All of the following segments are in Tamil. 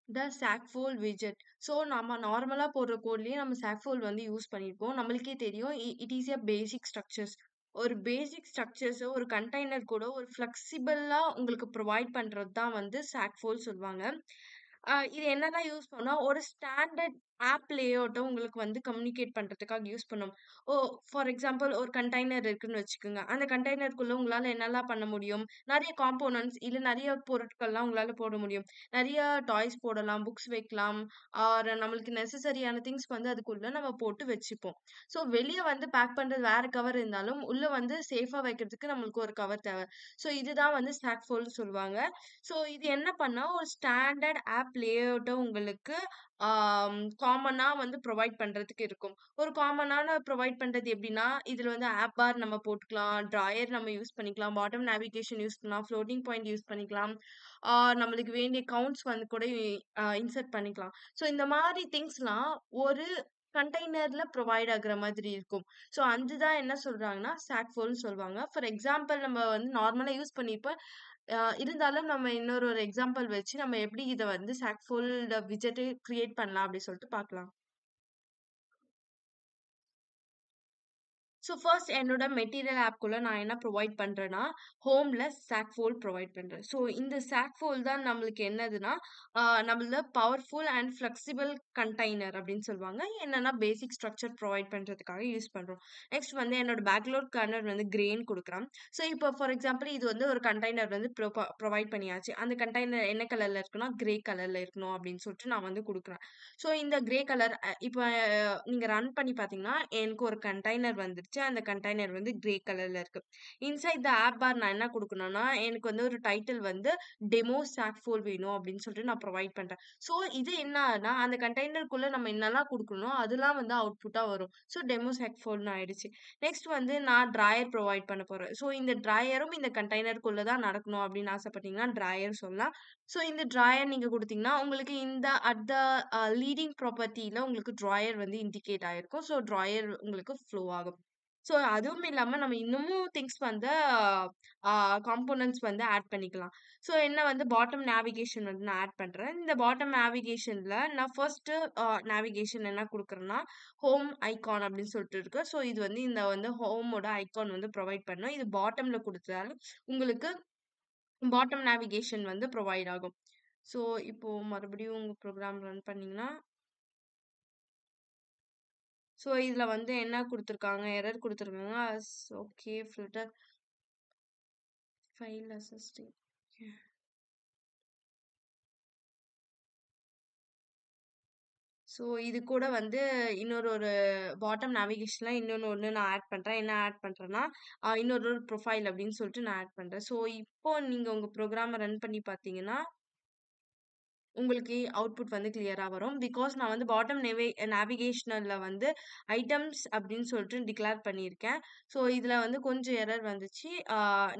த சாக்ஃபோல் விட்ஜெட். ஸோ நம்ம நார்மலா போடுற கோட்லயே நம்ம சாக்ஃபோல் வந்து யூஸ் பண்ணியிருப்போம். நம்மளுக்கே தெரியும். It is a basic structures. ஒரு பேசிக் ஸ்ட்ரக்சர்ஸ ஒரு கண்டெய்னர் கூட ஒரு ஃப்ளெக்சிபிளா உங்களுக்கு ப்ரொவைட் பண்றது தான் வந்து சாக்ஃபோல் சொல்லுவாங்க. இது என்னதான் யூஸ் பண்ணோம், ஒரு ஸ்டாண்டர்ட் ஆப் லேஅவுட்ட உங்களுக்கு வந்து கம்யூனிகேட் பண்றதுக்காக யூஸ் பண்ணோம். ஓ ஃபார் எக்ஸாம்பிள் ஒரு கண்டெய்னர் இருக்குன்னு வச்சுக்கோங்க. அந்த கண்டெய்னருக்குள்ள உங்களால என்னலாம் பண்ண முடியும்? நெறைய காம்போனன்ட்ஸ் இல்ல நெறைய பொருட்கள்லாம் உங்களால போட முடியும். நெறைய டாய்ஸ் போடலாம், புக்ஸ் வைக்கலாம். ஆர் நம்மளுக்கு நெசசரியான திங்ஸ் வந்து அதுக்குள்ள நம்ம போட்டு வச்சுப்போம். ஸோ வெளிய வந்து பேக் பண்றது வேற கவர் இருந்தாலும், உள்ள வந்து சேஃபா வைக்கிறதுக்கு நம்மளுக்கு ஒரு கவர் தேவை. ஸோ இதுதான் வந்து ஸ்டாக் ஃபோல்டு சொல்லுவாங்க. ஸோ இது என்ன பண்ணா, ஒரு ஸ்டாண்டர்ட் ஆப் லேஅவுட்ட உங்களுக்கு காமனா வந்து ப்ரொவைட் பண்றதுக்கு இருக்கும். ஒரு காமனான ப்ரொவைட் பண்றது எப்படின்னா, இதுல வந்து ஆப் பார் நம்ம போட்டுக்கலாம், ட்ராயர் நம்ம யூஸ் பண்ணிக்கலாம், பாட்டம் நேவிகேஷன் யூஸ் பண்ணலாம், ஃப்ளோட்டிங் பாயிண்ட் யூஸ் பண்ணிக்கலாம். நம்மளுக்கு வேண்டிய கவுண்ட்ஸ் வந்து கூட இன்சர்ட் பண்ணிக்கலாம். ஸோ இந்த மாரி திங்ஸ்லாம் ஒரு கண்டெய்னர்ல ப்ரொவைட் ஆகுற மாதிரி இருக்கும். ஸோ அதுதான் என்ன சொல்றாங்கன்னா, ஸ்டாக் ஃபோல்டுன்னு சொல்லுவாங்க. ஃபார் எக்ஸாம்பிள் நம்ம வந்து நார்மலா யூஸ் பண்ணிப்போம். இருந்தாலும் நம்ம ஒரு எக்ஸாம்பிள் வச்சு நம்ம எப்படி இத வந்து ஸ்டாக் ஃபோல்ட் விட்ஜெட் கிரியேட் பண்ணலாம் அப்படி சொல்லிட்டு பார்க்கலாம். ஸோ ஃபர்ஸ்ட் என்னோட மெட்டீரியல் ஆப்க்குள்ள நான் என்ன ப்ரொவைட் பண்றேன்னா, ஹோம்ல சாக் ஃபோல்ட் ப்ரொவைட் பண்றேன். ஸோ இந்த சாக் ஃபோல்ட் தான் நம்மளுக்கு என்னதுன்னா, நம்மள பவர்ஃபுல் அண்ட் ஃப்ளெக்சிபிள் கண்டெய்னர் அப்படின்னு சொல்லுவாங்க. என்னன்னா பேசிக் ஸ்ட்ரக்சர் ப்ரொவைட் பண்றதுக்காக யூஸ் பண்றோம். நெக்ஸ்ட் வந்து என்னோட பேக்லோட் கர்னர் வந்து கிரேன்னு குடுக்குறேன். ஸோ இப்போ ஃபார் எக்ஸாம்பிள் இது வந்து ஒரு கண்டெய்னர் வந்து ப்ரொவைட் பண்ணியாச்சு. அந்த கண்டெய்னர் என்ன கலர்ல இருக்குன்னா, கிரே கலர்ல இருக்கணும் அப்படின்னு சொல்லிட்டு நான் வந்து குடுக்குறேன். ஸோ இந்த கிரே கலர் இப்ப நீங்க ரன் பண்ணி பார்த்தீங்கன்னா, எனக்கு ஒரு கண்டெய்னர் வந்துருச்சு. அந்த கண்டெய்னர் வந்து கிரே கலர்ல இருக்கு. இன்சைட் த ஆப் பார் நான் என்ன குடுக்கணும்னா, எனக்கு வந்து ஒரு டைட்டில் வந்து டெமோ சாக் ஃபோல் வேணும் அப்படின்னு சொல்லிட்டு நான் ப்ரொவைட் பண்றேன். ஸோ இது என்னன்னா, அந்த கண்டெய்னருக்குள்ள நம்ம என்னலாம் குடுக்கணுமோ, அதெல்லாம் வந்து அவுட்புட்டா வரும். ஸோ டெமோ சாக் ஃபோல்ன்னு ஆயிடுச்சு. நெக்ஸ்ட் வந்து நான் ட்ராயர் ப்ரொவைட் பண்ண போறேன். ஸோ இந்த ட்ராயரும் இந்த கண்டெய்னருக்குள்ள தான் நடக்கணும் அப்படின்னு ஆசைப்பட்டீங்கன்னா, ட்ராயர் சொல்லலாம். ஸோ இந்த ட்ராயர் நீங்க குடுத்தீங்கன்னா, உங்களுக்கு இந்த அட் த லீடிங் ப்ராப்பர்ட்டில உங்களுக்கு ட்ராயர் வந்து இண்டிகேட் ஆயிருக்கும். ஸோ ட்ராயர் உங்களுக்கு ஃப்ளோ ஆகும். ஸோ அதுவும் இல்லாம நம்ம இன்னமும் திங்ஸ் வந்து அ காம்போனன்ட்ஸ் வந்து ஆட் பண்ணிக்கலாம். ஸோ என்ன வந்து பாட்டம் நேவிகேஷன் வந்து நான் ஆட் பண்றேன். இந்த பாட்டம் நேவிகேஷன்ல நான் ஃபர்ஸ்ட்டு நேவிகேஷன் என்ன குடுக்குறேன்னா, ஹோம் ஐகான் அப்படின்னு சொல்லிட்டு இருக்கு. ஸோ இது வந்து இந்த வந்து ஹோமோட ஐகான் வந்து ப்ரொவைட் பண்ணணும். இது பாட்டம்ல குடுத்தாலும் உங்களுக்கு பாட்டம் நேவிகேஷன் வந்து ப்ரொவைட் ஆகும். ஸோ இப்போ மறுபடியும் உங்க ப்ரோகிராம் ரன் பண்ணீங்கன்னா, ஸோ இதுல வந்து என்ன குடுத்துருக்காங்க, எரர் குடுத்துருக்காங்க. Okay filter file assisting. So இது கூட வந்து ஒரு பாட்டம் நேவிகேஷன்ல ஒண்ணு நான் ஆட் பண்றேன். என்ன ஆட் பண்றேன்னா, ஒரு ப்ரொஃபைல் அப்படின்னு சொல்லிட்டு நான் ஆட் பண்றேன். ஸோ இப்போ நீங்க உங்க ப்ரோகிராம ரன் பண்ணி பார்த்தீங்கன்னா உங்களுக்கு அவுட்புட் வந்து கிளியரா வரும். பிகாஸ் நான் வந்து பாட்டம் நேவிகேஷனல்ல வந்து ஐட்டம்ஸ் அப்படின்னு சொல்லிட்டு டிக்ளேர் பண்ணியிருக்கேன். ஸோ இதுல வந்து கொஞ்சம் எரர் வந்துச்சு.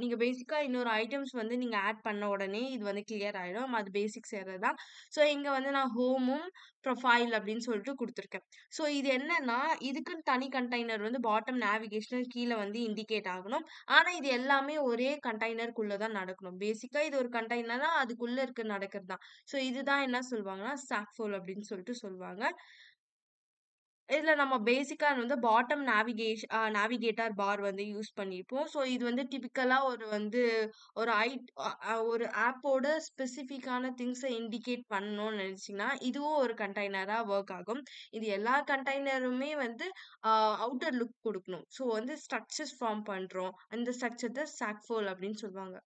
நீங்க பேசிக்கா இன்னொரு ஐட்டம்ஸ் வந்து நீங்க ஆட் பண்ண உடனே இது வந்து கிளியர் ஆயிடும். அது பேசிக்ஸ் எரர் தான். ஸோ இங்க வந்து நான் ஹோமும், ப்ரொஃபைல் அப்படின்னு சொல்லிட்டு குடுத்துருக்கேன். ஸோ இது என்னன்னா, இதுக்குன்னு தனி கண்டெய்னர் வந்து பாட்டம் நேவிகேஷனல் கீழ வந்து இண்டிகேட் ஆகணும். ஆனா இது எல்லாமே ஒரே கண்டெய்னருக்குள்ள தான் நடக்கணும். பேசிக்கா இது ஒரு கண்டெய்னர்னா அதுக்குள்ள நடக்கிறது தான். ஸோ இதுதான் என்ன சொல்வாங்கன்னா, ஸ்டாக் ஃபோல் அப்படின்னு சொல்லிட்டு சொல்வாங்க. இதுல நம்ம பேசிக்கா வந்து பாட்டம் நேவிகேட்டர் பார் வந்து யூஸ் பண்ணியிருப்போம். ஸோ இது வந்து டிபிக்கலா ஒரு ஒரு ஆப்போட ஸ்பெசிஃபிக்கான திங்ஸ இண்டிகேட் பண்ணணும்னு நெனச்சீங்கன்னா, இதுவும் ஒரு கண்டெய்னரா வொர்க் ஆகும். இது எல்லா கண்டெய்னருமே வந்து அ அவுட்டர் லுக் குடுக்கணும். ஸோ வந்து ஸ்ட்ரக்சர்ஸ் ஃபார்ம் பண்றோம். அந்த ஸ்ட்ரக்சர் தான் ஸ்டாக் ஃபோல் அப்படின்னு சொல்லுவாங்க.